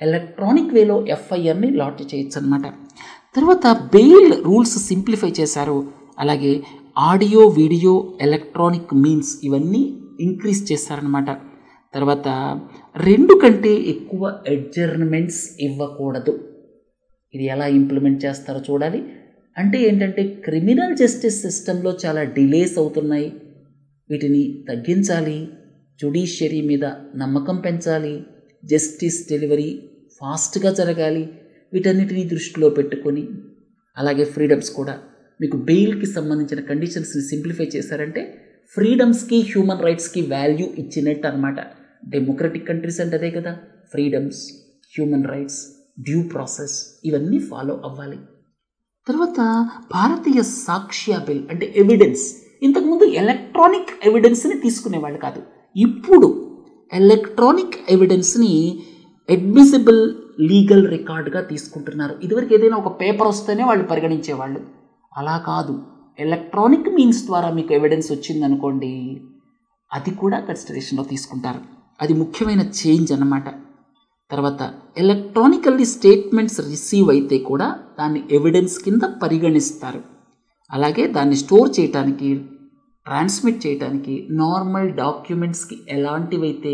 ఎలక్ట్రానిక్ వేలో ఎఫ్ఐఆర్ని లాడ్జ్ చేయొచ్చు అనమాట. తర్వాత బెయిల్ రూల్స్ సింప్లిఫై చేశారు. అలాగే ఆడియో, వీడియో, ఎలక్ట్రానిక్ మీన్స్ ఇవన్నీ ఇంక్రీజ్ చేశారనమాట. తర్వాత 2 కంటే ఎక్కువ అడ్జర్న్మెంట్స్ ఇవ్వకూడదు. ఇది ఎలా ఇంప్లిమెంట్ చేస్తారో చూడాలి. అంటే ఏంటంటే, క్రిమినల్ జస్టిస్ సిస్టంలో చాలా డిలేస్ అవుతున్నాయి, వీటిని తగ్గించాలి, జ్యుడిషియరీ మీద నమ్మకం పెంచాలి, జస్టిస్ డెలివరీ ఫాస్ట్గా జరగాలి, వీటన్నిటినీ దృష్టిలో పెట్టుకొని, అలాగే ఫ్రీడమ్స్ కూడా మీకు బెయిల్కి సంబంధించిన కండిషన్స్ని సింప్లిఫై చేశారంటే ఫ్రీడమ్స్కి, హ్యూమన్ రైట్స్కి వాల్యూ ఇచ్చినట్టు అనమాట. డెమోక్రటిక్ కంట్రీస్ అంటే అదే కదా, freedoms, human rights, due process ఇవన్నీ ఫాలో అవ్వాలి. తర్వాత భారతీయ సాక్ష్య బిల్ అంటే ఎవిడెన్స్. ఇంతకుముందు ఎలక్ట్రానిక్ ఎవిడెన్స్ని తీసుకునేవాళ్ళు కాదు, ఇప్పుడు ఎలక్ట్రానిక్ ఎవిడెన్స్ని అడ్మిసిబుల్ లీగల్ రికార్డ్గా తీసుకుంటున్నారు. ఇదివరకు ఏదైనా ఒక పేపర్ వస్తేనే వాళ్ళు పరిగణించేవాళ్ళు, అలా కాదు. ఎలక్ట్రానిక్ మీన్స్ ద్వారా మీకు ఎవిడెన్స్ వచ్చిందనుకోండి, అది కూడా కన్సిడరేషన్లో తీసుకుంటారు. అది ముఖ్యమైన చేంజ్ అన్నమాట. తర్వాత ఎలక్ట్రానికల్లీ స్టేట్మెంట్స్ రిసీవ్ అయితే కూడా దాన్ని ఎవిడెన్స్ కింద పరిగణిస్తారు. అలాగే దాన్ని స్టోర్ చేయడానికి, ట్రాన్స్మిట్ చేయడానికి నార్మల్ డాక్యుమెంట్స్కి ఎలాంటివైతే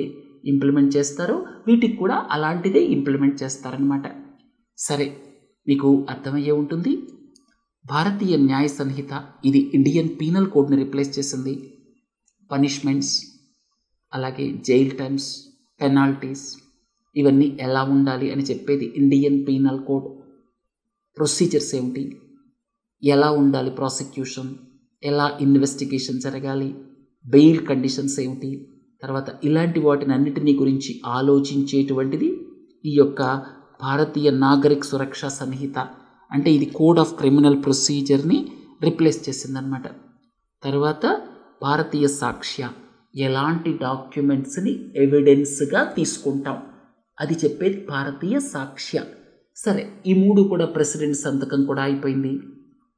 ఇంప్లిమెంట్ చేస్తారో వీటికి కూడా అలాంటిదే ఇంప్లిమెంట్ చేస్తారనమాట. సరే, మీకు అర్థమయ్యే ఉంటుంది. భారతీయ న్యాయ సంహిత ఇది ఇండియన్ పీనల్ కోడ్ని రిప్లేస్ చేసింది. పనిష్మెంట్స్, అలాగే జైల్ టైమ్స్, పెనాల్టీస్ ఇవన్నీ ఎలా ఉండాలి అని చెప్పేది ఇండియన్ పీనల్ కోడ్. ప్రొసీజర్స్ ఏమిటి, ఎలా ఉండాలి ప్రాసిక్యూషన్, ఎలా ఇన్వెస్టిగేషన్ జరగాలి, బెయిల్ కండిషన్స్ ఏమిటి, తర్వాత ఇలాంటి వాటిని అన్నిటినీ గురించి ఆలోచించేటువంటిది ఈ యొక్క భారతీయ నాగరిక సురక్ష సంహిత. అంటే ఇది కోడ్ ఆఫ్ క్రిమినల్ ప్రొసీజర్ని రిప్లేస్ చేసిందనమాట. తర్వాత భారతీయ సాక్ష్య, ఎలాంటి డాక్యుమెంట్స్ని ఎవిడెన్స్గా తీసుకుంటాం అది చెప్పేది భారతీయ సాక్ష్య. సరే, ఈ 3 కూడా ప్రెసిడెంట్ సంతకం కూడా అయిపోయింది,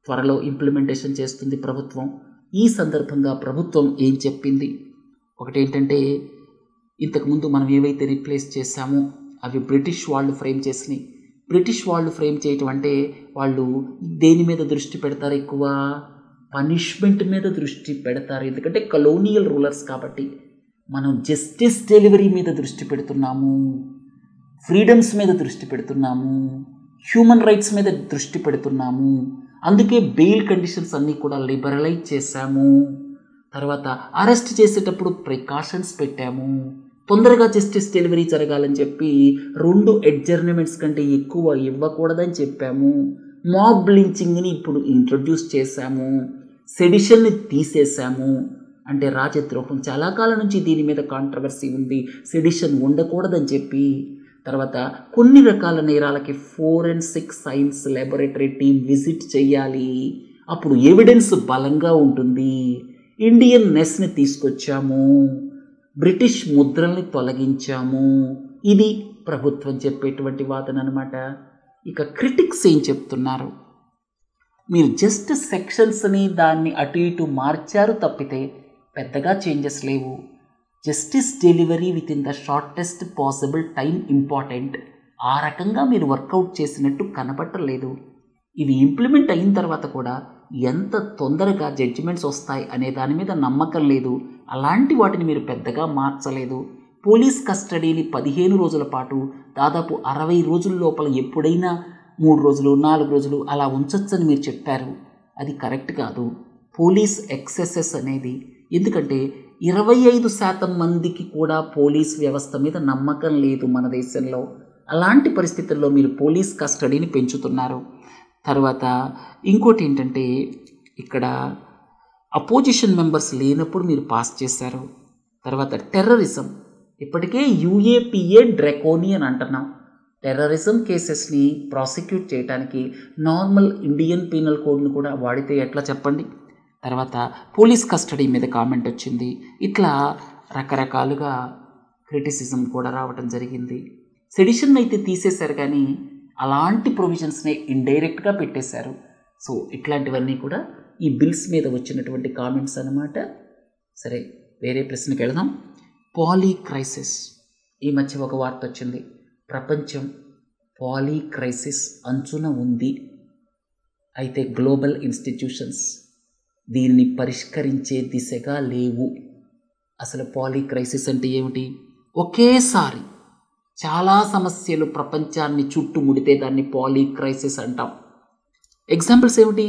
త్వరలో ఇంప్లిమెంటేషన్ చేస్తుంది ప్రభుత్వం. ఈ సందర్భంగా ప్రభుత్వం ఏం చెప్పింది, ఒకటేంటంటే, ఇంతకుముందు మనం ఏవైతే రిప్లేస్ చేశామో అవి బ్రిటిష్ వాళ్ళు ఫ్రేమ్ చేసినాయి. బ్రిటిష్ వాళ్ళు ఫ్రేమ్ చేయటం అంటే వాళ్ళు దేని మీద దృష్టి పెడతారు, ఎక్కువ పనిష్మెంట్ మీద దృష్టి పెడతారు. ఎందుకంటే కలోనియల్ రూలర్స్ కాబట్టి. మనం జస్టిస్ డెలివరీ మీద దృష్టి పెడుతున్నాము, ఫ్రీడమ్స్ మీద దృష్టి పెడుతున్నాము, హ్యూమన్ రైట్స్ మీద దృష్టి పెడుతున్నాము. అందుకే బెయిల్ కండిషన్స్ అన్నీ కూడా లిబరలైజ్ చేశాము. తర్వాత అరెస్ట్ చేసేటప్పుడు ప్రికాషన్స్ పెట్టాము. తొందరగా జస్టిస్ డెలివరీ జరగాలని చెప్పి 2 అడ్జర్న్మెంట్స్ కంటే ఎక్కువ ఇవ్వకూడదని చెప్పాము. మాబ్ లించింగ్ని ఇప్పుడు ఇంట్రొడ్యూస్ చేశాము. సెడిషన్ని తీసేశాము. అంటే రాజద్రోహం, చాలా కాలం నుంచి దీని మీద కాంట్రవర్సీ ఉంది, సెడిషన్ ఉండకూడదని చెప్పి. తర్వాత కొన్ని రకాల నేరాలకి forensic science laboratory team visit చేయాలి, అప్పుడు ఎవిడెన్స్ బలంగా ఉంటుంది. ఇండియన్ నెస్ని తీసుకొచ్చాము, బ్రిటిష్ ముద్రల్ని తొలగించాము. ఇది ప్రభుత్వం చెప్పేటువంటి వాదన అనమాట. ఇక క్రిటిక్స్ ఏం చెప్తున్నారు, మీరు జస్ట్ సెక్షన్స్ని దాన్ని అటు ఇటు మార్చారు తప్పితే పెద్దగా చేంజెస్ లేవు. Justice delivery with in the shortest possible time important. ఆ రకంగా మీరు వర్కౌట్ చేసినట్టు కనబట్టలేదు. ఇవి ఇంప్లిమెంట్ అయిన తర్వాత కూడా ఎంత తొందరగా జడ్జిమెంట్స్ వస్తాయి అనే దాని మీద నమ్మకం లేదు. అలాంటి వాటిని మీరు పెద్దగా మార్చలేదు. పోలీస్ కస్టడీని 15 రోజుల పాటు దాదాపు 60 రోజుల లోపల ఎప్పుడైనా 3 రోజులు 4 రోజులు అలా ఉంచొచ్చని మీరు చెప్పారు. అది కరెక్ట్ కాదు. పోలీస్ ఎక్సెసెస్ అనేది, ఎందుకంటే 25% మందికి కూడా పోలీస్ వ్యవస్థ మీద నమ్మకం లేదు మన దేశంలో. అలాంటి పరిస్థితుల్లో మీరు పోలీస్ కస్టడీని పెంచుతున్నారు. తర్వాత ఇంకోటి ఏంటంటే, ఇక్కడ అపోజిషన్ మెంబర్స్ లేనప్పుడు మీరు పాస్ చేశారు. తర్వాత టెర్రరిజం, ఇప్పటికే యూఏపీఏ డ్రాకోనియన్ అంటున్నాం. టెర్రరిజం కేసెస్ని ప్రాసిక్యూట్ చేయడానికి నార్మల్ ఇండియన్ పీనల్ కోడ్ని కూడా వాడితే ఎట్లా చెప్పండి. తర్వాత పోలీస్ కస్టడీ మీద కామెంట్ వచ్చింది. ఇట్లా రకరకాలుగా క్రిటిసిజం కూడా రావటం జరిగింది. సెడిషన్ అయితే తీసేశారు, కానీ అలాంటి ప్రొవిజన్స్ని ఇండైరెక్ట్గా పెట్టేశారు. సో ఇట్లాంటివన్నీ కూడా ఈ బిల్స్ మీద వచ్చినటువంటి కామెంట్స్ అన్నమాట. సరే, వేరే ప్రశ్నకి వెళదాం. పాలీ క్రైసిస్, ఈ మధ్య ఒక వార్త వచ్చింది. ప్రపంచం పాలీ క్రైసిస్ అంచున ఉంది. అయితే గ్లోబల్ ఇన్స్టిట్యూషన్స్ దీన్ని పరిష్కరించే దిశగా లేవు. అసలు పాలీ క్రైసిస్ అంటే ఏమిటి? ఒకేసారి చాలా సమస్యలు ప్రపంచాన్ని చుట్టుముడితే దాన్ని పాలీ క్రైసిస్ అంటాం. ఎగ్జాంపుల్స్ ఏమిటి?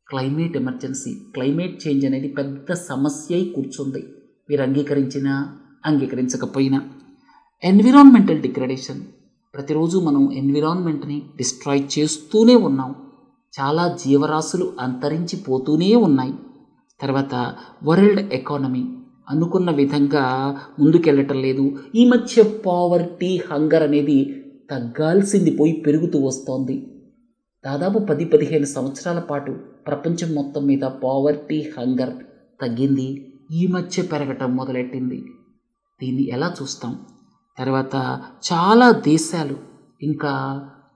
క్లైమేట్ ఎమర్జెన్సీ, క్లైమేట్ చేంజ్ అనేది పెద్ద సమస్య అయి కూర్చుంది, మీరు అంగీకరించినా అంగీకరించకపోయినా. ఎన్విరాన్మెంటల్ డిగ్రేడేషన్, ప్రతిరోజు మనం ఎన్విరాన్మెంట్ని డిస్ట్రాయ్ చేస్తూనే ఉన్నాం. చాలా జీవరాశులు అంతరించిపోతూనే ఉన్నాయి. తర్వాత వరల్డ్ ఎకానమీ అనుకున్న విధంగా ముందుకెళ్ళటం లేదు. ఈ మధ్య పావర్టీ, హంగర్ అనేది తగ్గాల్సింది పోయి పెరుగుతూ వస్తోంది. దాదాపు 10-15 సంవత్సరాల పాటు ప్రపంచం మొత్తం మీద పావర్టీ, హంగర్ తగ్గింది. ఈ మధ్య పెరగటం మొదలెట్టింది. దీన్ని ఎలా చూస్తాం? తర్వాత చాలా దేశాలు ఇంకా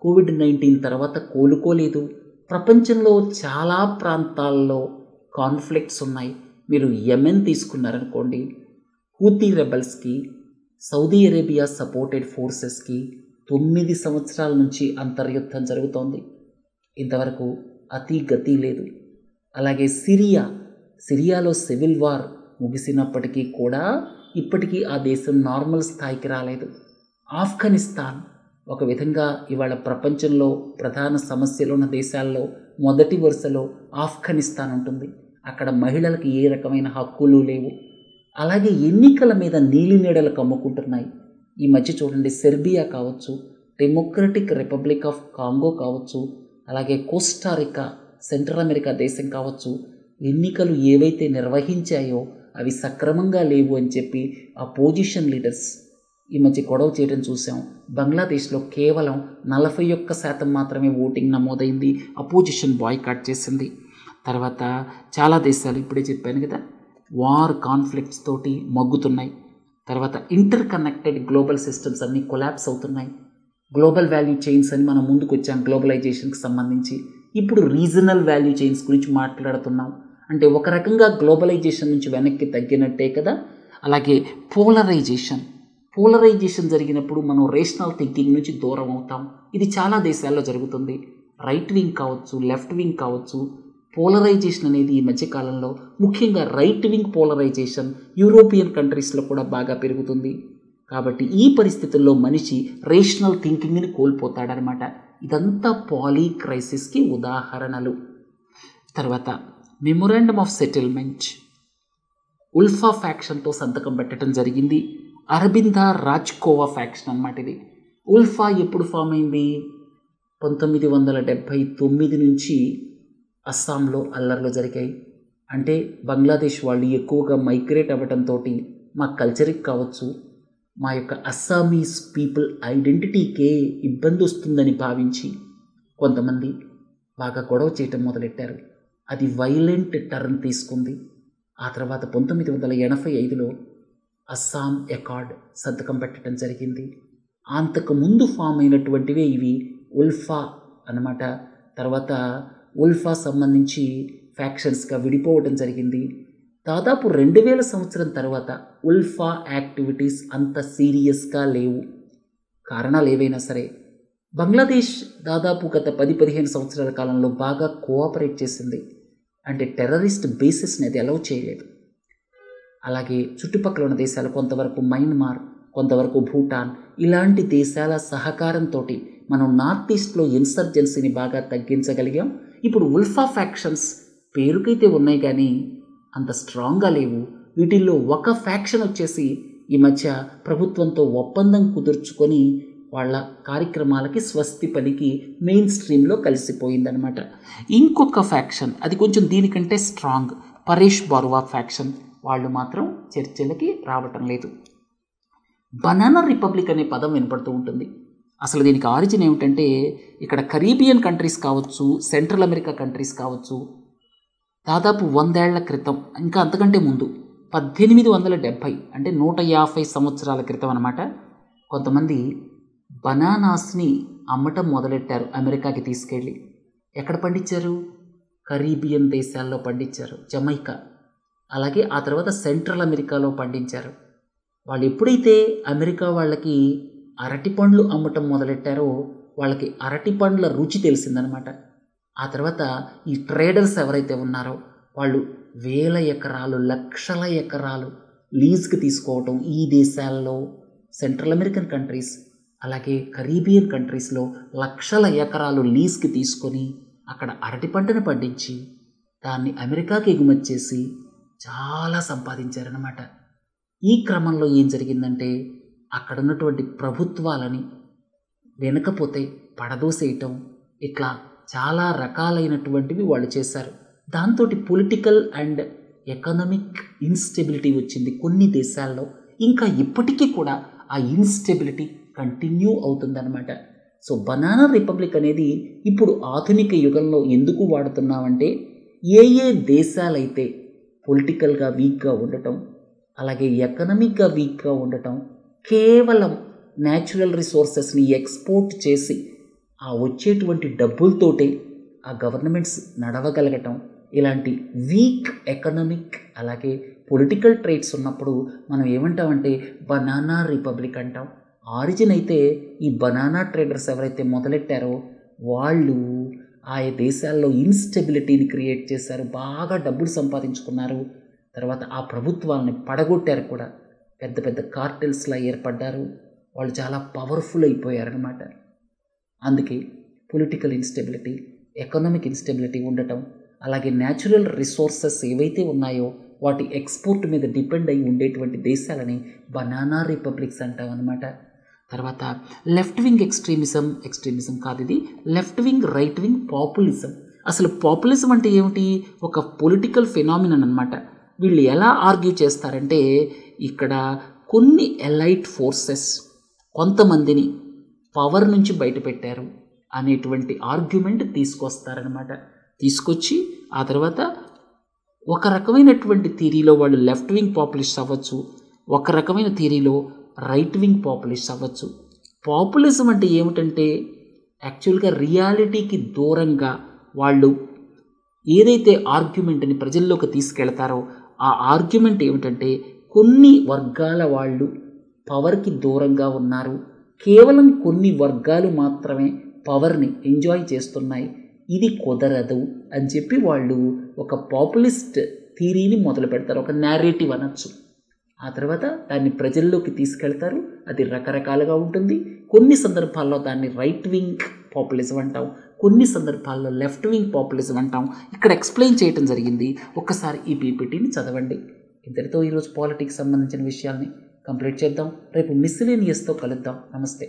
కోవిడ్-19 తర్వాత కోలుకోలేదు. ప్రపంచంలో చాలా ప్రాంతాల్లో కాన్ఫ్లిక్ట్స్ ఉన్నాయి. మీరు యెమెన్ తీసుకున్నారనుకోండి, హూతీ రెబల్స్కి సౌదీ అరేబియా సపోర్టెడ్ ఫోర్సెస్కి 9 సంవత్సరాల నుంచి అంతర్యుద్ధం జరుగుతోంది. ఇంతవరకు అతి గతి లేదు. అలాగే సిరియాలో సివిల్ వార్ ముగిసినప్పటికీ కూడా ఇప్పటికీ ఆ దేశం నార్మల్ స్థాయికి రాలేదు. ఆఫ్ఘనిస్తాన్ ఒక విధంగా ఇవాళ ప్రపంచంలో ప్రధాన సమస్యలు ఉన్న దేశాల్లో మొదటి వరుసలో ఆఫ్ఘనిస్తాన్ ఉంటుంది. అక్కడ మహిళలకు ఏ రకమైన హక్కులు లేవు. అలాగే ఎన్నికల మీద నీలినీడలు కమ్ముకుంటున్నాయి. ఈ మధ్య చూడండి, సెర్బియా కావచ్చు, డెమోక్రటిక్ రిపబ్లిక్ ఆఫ్ కాంగో కావచ్చు, అలాగే కోస్టారికా సెంట్రల్ అమెరికా దేశం కావచ్చు, ఎన్నికలు ఏవైతే నిర్వహించాయో అవి సక్రమంగా లేవు అని చెప్పి అపోజిషన్ లీడర్స్ ఈ మధ్య గొడవ చేయడం చూసాం. బంగ్లాదేశ్లో కేవలం 41% మాత్రమే ఓటింగ్ నమోదైంది. అపోజిషన్ బాయ్కాట్ చేసింది. తర్వాత చాలా దేశాలు ఇప్పుడే చెప్పాను కదా, వార్ కాన్ఫ్లిక్ట్స్ తోటి మగ్గుతున్నాయి. తర్వాత ఇంటర్ కనెక్టెడ్ గ్లోబల్ సిస్టమ్స్ అన్నీ కొలాప్స్ అవుతున్నాయి. గ్లోబల్ వాల్యూ చైన్స్ అని మనం ముందుకు వచ్చాం గ్లోబలైజేషన్కి సంబంధించి. ఇప్పుడు రీజనల్ వాల్యూ చైన్స్ గురించి మాట్లాడుతున్నాం. అంటే ఒక రకంగా గ్లోబలైజేషన్ నుంచి వెనక్కి తగ్గినట్టే కదా. అలాగే పోలరైజేషన్ జరిగినప్పుడు మనం రేషనల్ థింకింగ్ నుంచి దూరం అవుతాం. ఇది చాలా దేశాల్లో జరుగుతుంది. రైట్ వింగ్ కావచ్చు, లెఫ్ట్ వింగ్ కావచ్చు. పోలరైజేషన్ అనేది ఈ మధ్యకాలంలో ముఖ్యంగా రైట్ వింగ్ పోలరైజేషన్ యూరోపియన్ కంట్రీస్లో కూడా బాగా పెరుగుతుంది. కాబట్టి ఈ పరిస్థితుల్లో మనిషి రేషనల్ థింకింగ్ని కోల్పోతాడనమాట. ఇదంతా పాలీ క్రైసిస్కి ఉదాహరణలు. తర్వాత మెమొరాండమ్ ఆఫ్ సెటిల్మెంట్, ఉల్ఫా ఫ్యాక్షన్తో సంతకం పెట్టడం జరిగింది. అరబిందా రాజ్కోవా ఫ్యాక్షన్ అన్నమాట ఇది. ఉల్ఫా ఎప్పుడు ఫామ్ అయింది? 1979 నుంచి అస్సాంలో అల్లర్లు జరిగాయి. అంటే బంగ్లాదేశ్ వాళ్ళు ఎక్కువగా మైగ్రేట్ అవ్వడంతో మా కల్చర్కి కావచ్చు, మా యొక్క అస్సామీస్ పీపుల్ ఐడెంటిటీకే ఇబ్బంది వస్తుందని భావించి కొంతమంది బాగా గొడవ చేయటం మొదలెట్టారు. అది వైలెంట్ టర్న్ తీసుకుంది. ఆ తర్వాత 1985లో అస్సాం అకార్డ్ సంతకం పెట్టడం జరిగింది. అంతకుముందు ఫామ్ అయినటువంటివే ఇవి ఉల్ఫా అన్నమాట. తర్వాత ఉల్ఫా సంబంధించి ఫ్యాక్షన్స్గా విడిపోవడం జరిగింది. దాదాపు 2000 సంవత్సరం తర్వాత ఉల్ఫా యాక్టివిటీస్ అంత సీరియస్గా లేవు. కారణాలు ఏవైనా సరే బంగ్లాదేశ్ దాదాపు గత 10-15 సంవత్సరాల కాలంలో బాగా కోఆపరేట్ చేసింది. అంటే టెర్రరిస్ట్ బేసెస్ని అది అలౌ చేయలేదు. అలాగే చుట్టుపక్కల ఉన్న దేశాలు కొంతవరకు మయన్మార్, కొంతవరకు భూటాన్, ఇలాంటి దేశాల సహకారంతో మనం నార్త్ ఈస్ట్లో ఇన్సర్జెన్సీని బాగా తగ్గించగలిగాం. ఇప్పుడు ఉల్ఫా ఫ్యాక్షన్స్ పేరుకైతే ఉన్నాయి కానీ అంత స్ట్రాంగ్గా లేవు. వీటిల్లో ఒక ఫ్యాక్షన్ వచ్చేసి ఈ మధ్య ప్రభుత్వంతో ఒప్పందం కుదుర్చుకొని వాళ్ళ కార్యక్రమాలకి స్వస్తి పలికి మెయిన్ స్ట్రీమ్లో కలిసిపోయిందనమాట. ఇంకొక ఫ్యాక్షన్ అది కొంచెం దీనికంటే స్ట్రాంగ్, పరేష్ బారువా ఫ్యాక్షన్, వాళ్ళు మాత్రం చర్చలకి రావటం లేదు. బనానా రిపబ్లిక్ అనే పదం వినపడుతూ ఉంటుంది. అసలు దీనికి ఆరిజిన్ ఏమిటంటే ఇక్కడ కరీబియన్ కంట్రీస్ కావచ్చు, సెంట్రల్ అమెరికా కంట్రీస్ కావచ్చు, దాదాపు 100 ఏళ్ల క్రితం, ఇంకా అంతకంటే ముందు 1870 అంటే 150 సంవత్సరాల క్రితం అన్నమాట, కొంతమంది బనానాస్ని అమ్మటం మొదలెట్టారు. అమెరికాకి తీసుకెళ్ళి ఎక్కడ పండించారు? కరీబియన్ దేశాల్లో పండించారు, జమైకా, అలాగే ఆ తర్వాత సెంట్రల్ అమెరికాలో పండించారు. వాళ్ళు ఎప్పుడైతే అమెరికా వాళ్ళకి అరటి పండ్లు అమ్మటం మొదలెట్టారో వాళ్ళకి అరటి పండ్ల రుచి తెలిసిందనమాట. ఆ తర్వాత ఈ ట్రేడర్స్ ఎవరైతే ఉన్నారో వాళ్ళు వేల ఎకరాలు, లక్షల ఎకరాలు లీజ్కి తీసుకోవటం ఈ దేశాల్లో, సెంట్రల్ అమెరికన్ కంట్రీస్ అలాగే కరీబియన్ కంట్రీస్లో లక్షల ఎకరాలు లీజ్కి తీసుకొని అక్కడ అరటి పంటను పండించి దాన్ని అమెరికాకి ఎగుమతి చేసి చాలా సంపాదించారన్నమాట. ఈ క్రమంలో ఏం జరిగిందంటే అక్కడ ఉన్నటువంటి ప్రభుత్వాలని వెనకపోతే పడదోసేయటం, ఇట్లా చాలా రకాలైనటువంటివి వాళ్ళు చేశారు. దాంతో పొలిటికల్ అండ్ ఎకనామిక్ ఇన్స్టెబిలిటీ వచ్చింది కొన్ని దేశాల్లో. ఇంకా ఇప్పటికీ కూడా ఆ ఇన్స్టెబిలిటీ కంటిన్యూ అవుతుందన్నమాట. సో బనానా రిపబ్లిక్ అనేది ఇప్పుడు ఆధునిక యుగంలో ఎందుకు వాడుతున్నామంటే ఏ దేశాలైతే పొలిటికల్గా వీక్గా ఉండటం, అలాగే ఎకనామిక్గా వీక్గా ఉండటం, కేవలం న్యాచురల్ రిసోర్సెస్ని ఎక్స్పోర్ట్ చేసి ఆ వచ్చేటువంటి డబ్బులతోటే ఆ గవర్నమెంట్స్ నడవగలగటం, ఇలాంటి వీక్ ఎకనామిక్ అలాగే పొలిటికల్ ట్రేట్స్ ఉన్నప్పుడు మనం ఏమంటామంటే బనానా రిపబ్లిక్ అంటాం. ఆరిజిన్ అయితే ఈ బనానా ట్రేడర్స్ ఎవరైతే మొదలెట్టారో వాళ్ళు ఆయా దేశాల్లో ఇన్స్టెబిలిటీని క్రియేట్ చేశారు, బాగా డబ్బులు సంపాదించుకున్నారు. తర్వాత ఆ ప్రభుత్వాలని పడగొట్టారు కూడా, పెద్ద పెద్ద కార్టెల్స్లా ఏర్పడ్డారు, వాళ్ళు చాలా పవర్ఫుల్ అయిపోయారనమాట. అందుకే పొలిటికల్ ఇన్స్టెబిలిటీ, ఎకనామిక్ ఇన్స్టెబిలిటీ ఉండటం, అలాగే న్యాచురల్ రిసోర్సెస్ ఏవైతే ఉన్నాయో వాటి ఎక్స్పోర్ట్ మీద డిపెండ్ అయి ఉండేటువంటి దేశాలని బనానా రిపబ్లిక్స్ అంటాం అన్నమాట. తర్వాత లెఫ్ట్ వింగ్ ఎక్స్ట్రీమిజం కాదు, ఇది left wing, right wing populism. అసలు పాపులిజం అంటే ఏమిటి? ఒక పొలిటికల్ ఫినామినన్ అన్నమాట. వీళ్ళు ఎలా ఆర్గ్యూ చేస్తారంటే ఇక్కడ కొన్ని ఎలైట్ ఫోర్సెస్ కొంతమందిని పవర్ నుంచి బయటపెట్టారు అనేటువంటి ఆర్గ్యుమెంట్ తీసుకొస్తారనమాట. తీసుకొచ్చి ఆ తర్వాత ఒక రకమైనటువంటి థియరీలో వాళ్ళు లెఫ్ట్ వింగ్ పాపులిస్ట్ అవ్వచ్చు, ఒక రకమైన థియరీలో రైట్ వింగ్ పాపులిస్ట్ అవ్వచ్చు. పాపులిజం అంటే ఏమిటంటే యాక్చువల్గా రియాలిటీకి దూరంగా వాళ్ళు ఏదైతే ఆర్గ్యుమెంట్ని ప్రజల్లోకి తీసుకెళ్తారో ఆ ఆర్గ్యుమెంట్ ఏమిటంటే కొన్ని వర్గాల వాళ్ళు పవర్కి దూరంగా ఉన్నారు, కేవలం కొన్ని వర్గాలు మాత్రమే పవర్ని ఎంజాయ్ చేస్తున్నాయి, ఇది కుదరదు అని చెప్పి వాళ్ళు ఒక పాపులిస్ట్ థియరీని మొదలు పెడతారు, ఒక నేరేటివ్ అనొచ్చు. ఆ తర్వాత దాన్ని ప్రజల్లోకి తీసుకెళ్తారు. అది రకరకాలుగా ఉంటుంది. కొన్ని సందర్భాల్లో దాన్ని రైట్ వింగ్ పాపులిజం అంటాం, కొన్ని సందర్భాల్లో లెఫ్ట్ వింగ్ పాపులిజం అంటాం. ఇక్కడ ఎక్స్ప్లెయిన్ చేయడం జరిగింది, ఒక్కసారి ఈ పీపీటీని చదవండి. ఇంతటితో ఈరోజు పాలిటిక్స్ సంబంధించిన విషయాల్ని కంప్లీట్ చేద్దాం. రేపు మిస్సిలేనియస్తో కలుద్దాం. నమస్తే.